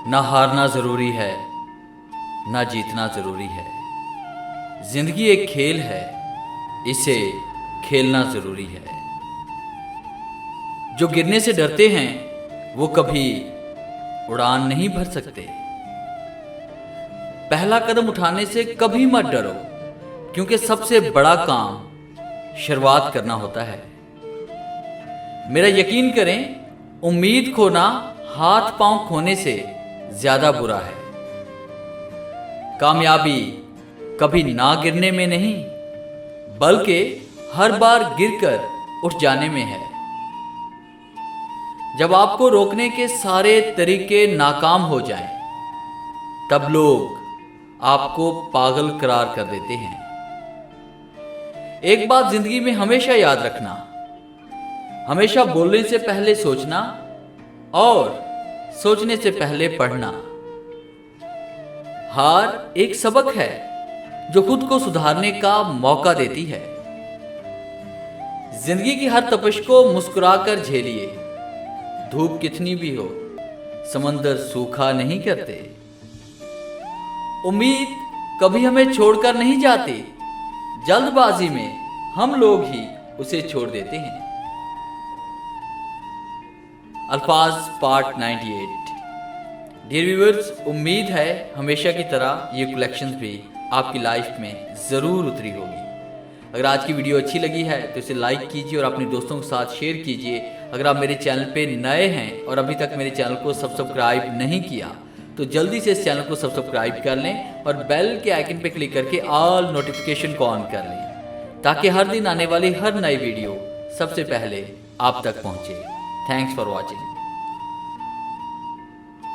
ना हारना ज़रूरी है, ना जीतना ज़रूरी है। ज़िंदगी एक खेल है, इसे खेलना ज़रूरी है। जो गिरने से डरते हैं वो कभी उड़ान नहीं भर सकते। पहला कदम उठाने से कभी मत डरो, क्योंकि सबसे बड़ा काम शुरुआत करना होता है। मेरा यकीन करें, उम्मीद खोना हाथ पांव खोने से ज्यादा बुरा है। कामयाबी कभी ना गिरने में नहीं, बल्कि हर बार गिरकर उठ जाने में है। जब आपको रोकने के सारे तरीके नाकाम हो जाएं, तब लोग आपको पागल करार कर देते हैं। एक बात जिंदगी में हमेशा याद रखना, हमेशा बोलने से पहले सोचना और सोचने से पहले पढ़ना। हार एक सबक है जो खुद को सुधारने का मौका देती है। जिंदगी की हर तपश को मुस्कुराकर झेलिए। धूप कितनी भी हो, समंदर सूखा नहीं करते। उम्मीद कभी हमें छोड़कर नहीं जाती, जल्दबाजी में हम लोग ही उसे छोड़ देते हैं। अल्फाज पार्ट 98। डियर व्यूअर्स, उम्मीद है हमेशा की तरह ये कलेक्शंस भी आपकी लाइफ में ज़रूर उतरी होगी। अगर आज की वीडियो अच्छी लगी है तो इसे लाइक कीजिए और अपने दोस्तों के साथ शेयर कीजिए। अगर आप मेरे चैनल पे नए हैं और अभी तक मेरे चैनल को सब्सक्राइब नहीं किया तो जल्दी से इस चैनल को सब्सक्राइब कर लें और बेल के आइकन पे क्लिक करके ऑल नोटिफिकेशन को ऑन कर लें, ताकि हर दिन आने वाली हर नई वीडियो सबसे पहले आप तक पहुंचे। Thanks for watching.